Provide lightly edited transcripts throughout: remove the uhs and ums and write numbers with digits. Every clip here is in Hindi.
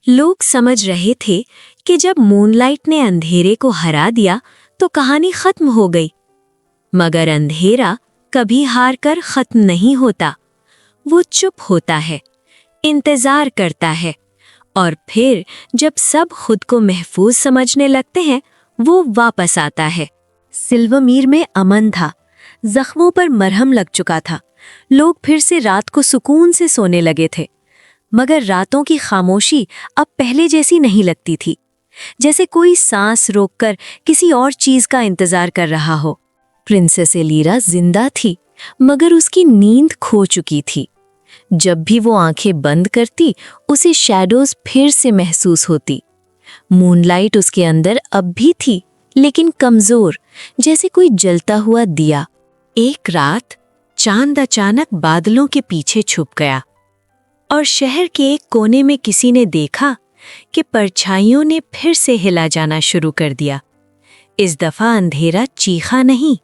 लोग समझ रहे थे कि जब मूनलाइट ने अंधेरे को हरा दिया तो कहानी खत्म हो गई। मगर अंधेरा कभी हार कर खत्म नहीं होता। वो चुप होता है, इंतजार करता है, और फिर जब सब खुद को महफूज समझने लगते हैं वो वापस आता है। सिल्वमीर में अमन था, जख्मों पर मरहम लग चुका था। लोग फिर से रात को सुकून से सोने लगे थे। मगर रातों की खामोशी अब पहले जैसी नहीं लगती थी, जैसे कोई सांस रोककर किसी और चीज का इंतजार कर रहा हो। प्रिंसेस एलीरा जिंदा थी, मगर उसकी नींद खो चुकी थी। जब भी वो आंखें बंद करती उसे शैडोज फिर से महसूस होती। मूनलाइट उसके अंदर अब भी थी, लेकिन कमजोर, जैसे कोई जलता हुआ दिया। एक रात चांद अचानक बादलों के पीछे छुप गया और शहर के एक कोने में किसी ने देखा कि परछाइयों ने फिर से हिला जाना शुरू कर दिया। इस दफा अंधेरा चीखा नहीं,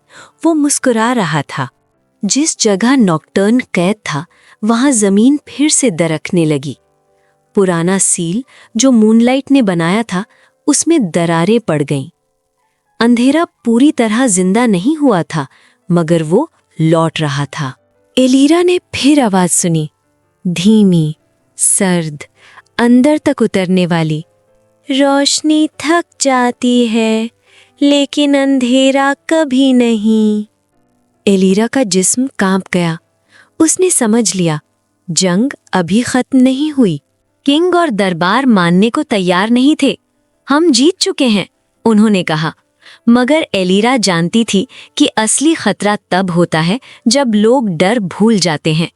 वो मुस्कुरा रहा था। जिस जगह नॉकटर्न कैद था वहां जमीन फिर से दरकने लगी। पुराना सील जो मूनलाइट ने बनाया था उसमें दरारें पड़ गईं। अंधेरा पूरी तरह जिंदा नहीं हुआ था, मगर वो लौट रहा था। एलीरा ने फिर आवाज सुनी, धीमी, सर्द, अंदर तक उतरने वाली। रोशनी थक जाती है, लेकिन अंधेरा कभी नहीं। एलीरा का जिस्म कांप गया। उसने समझ लिया, जंग अभी खत्म नहीं हुई। किंग और दरबार मानने को तैयार नहीं थे। हम जीत चुके हैं, उन्होंने कहा। मगर एलीरा जानती थी कि असली खतरा तब होता है जब लोग डर भूल जाते हैं।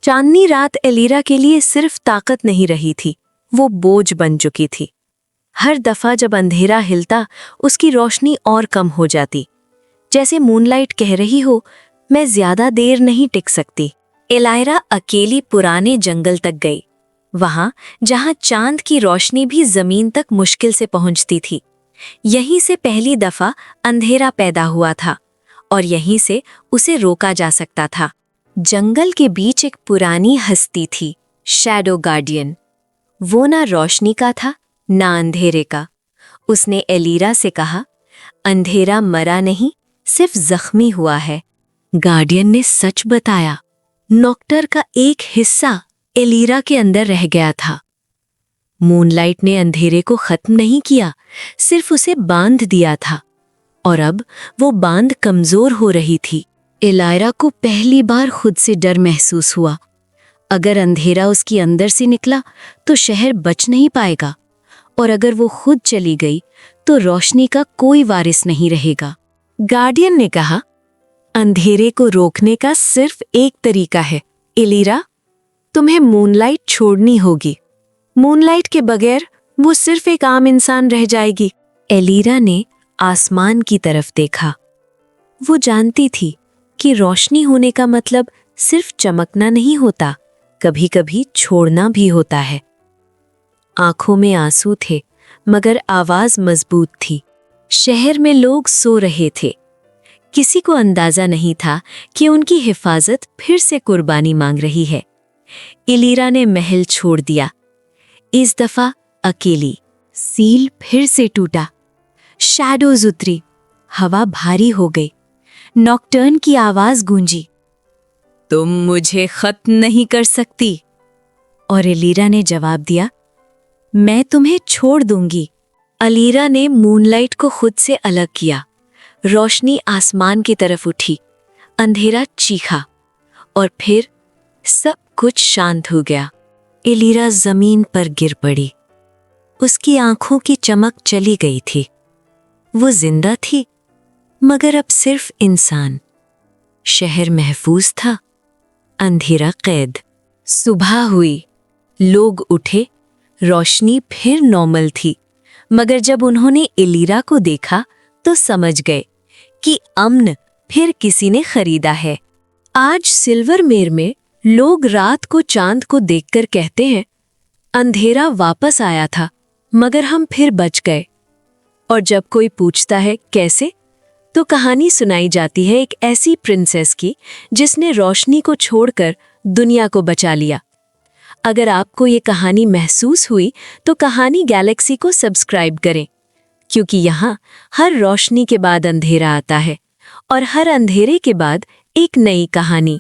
चांदनी रात एलीरा के लिए सिर्फ ताकत नहीं रही थी, वो बोझ बन चुकी थी। हर दफा जब अंधेरा हिलता उसकी रोशनी और कम हो जाती, जैसे मूनलाइट कह रही हो, मैं ज्यादा देर नहीं टिक सकती। एलायरा अकेली पुराने जंगल तक गई, वहां जहां चांद की रोशनी भी जमीन तक मुश्किल से पहुंचती थी। यहीं से पहली दफा अंधेरा पैदा हुआ था और यहीं से उसे रोका जा सकता था। जंगल के बीच एक पुरानी हस्ती थी, शैडो गार्डियन। वो ना रोशनी का था ना अंधेरे का। उसने एलीरा से कहा, अंधेरा मरा नहीं, सिर्फ जख्मी हुआ है। गार्डियन ने सच बताया। नॉक्टर का एक हिस्सा एलीरा के अंदर रह गया था। मूनलाइट ने अंधेरे को खत्म नहीं किया, सिर्फ उसे बांध दिया था, और अब वो बांध कमजोर हो रही थी। एलायरा को पहली बार खुद से डर महसूस हुआ। अगर अंधेरा उसकी अंदर से निकला तो शहर बच नहीं पाएगा, और अगर वो खुद चली गई तो रोशनी का कोई वारिस नहीं रहेगा। गार्डियन ने कहा, अंधेरे को रोकने का सिर्फ एक तरीका है एलीरा, तुम्हें मूनलाइट छोड़नी होगी। मूनलाइट के बगैर वो सिर्फ एक आम इंसान रह जाएगी। एलीरा ने आसमान की तरफ देखा। वो जानती थी कि रोशनी होने का मतलब सिर्फ चमकना नहीं होता, कभी कभी छोड़ना भी होता है। आंखों में आंसू थे, मगर आवाज मजबूत थी। शहर में लोग सो रहे थे। किसी को अंदाजा नहीं था कि उनकी हिफाजत फिर से कुर्बानी मांग रही है। एलीरा ने महल छोड़ दिया, इस दफा अकेली। सील फिर से टूटा, शैडोज उतरी, हवा भारी हो गई। नॉकटर्न की आवाज गूंजी, तुम मुझे खत्म नहीं कर सकती। और एलीरा ने जवाब दिया, मैं तुम्हें छोड़ दूंगी। एलीरा ने मूनलाइट को खुद से अलग किया। रोशनी आसमान की तरफ उठी, अंधेरा चीखा, और फिर सब कुछ शांत हो गया। एलीरा जमीन पर गिर पड़ी। उसकी आंखों की चमक चली गई थी। वो जिंदा थी, मगर अब सिर्फ इंसान। शहर महफूज था, अंधेरा कैद। सुबह हुई, लोग उठे, रोशनी फिर नॉर्मल थी। मगर जब उन्होंने एलीरा को देखा तो समझ गए कि अमन फिर किसी ने खरीदा है। आज सिल्वरमेर में लोग रात को चांद को देखकर कहते हैं, अंधेरा वापस आया था, मगर हम फिर बच गए। और जब कोई पूछता है कैसे, तो कहानी सुनाई जाती है एक ऐसी प्रिंसेस की जिसने रोशनी को छोड़कर दुनिया को बचा लिया। अगर आपको ये कहानी महसूस हुई तो कहानी गैलेक्सी को सब्सक्राइब करें, क्योंकि यहाँ हर रोशनी के बाद अंधेरा आता है और हर अंधेरे के बाद एक नई कहानी।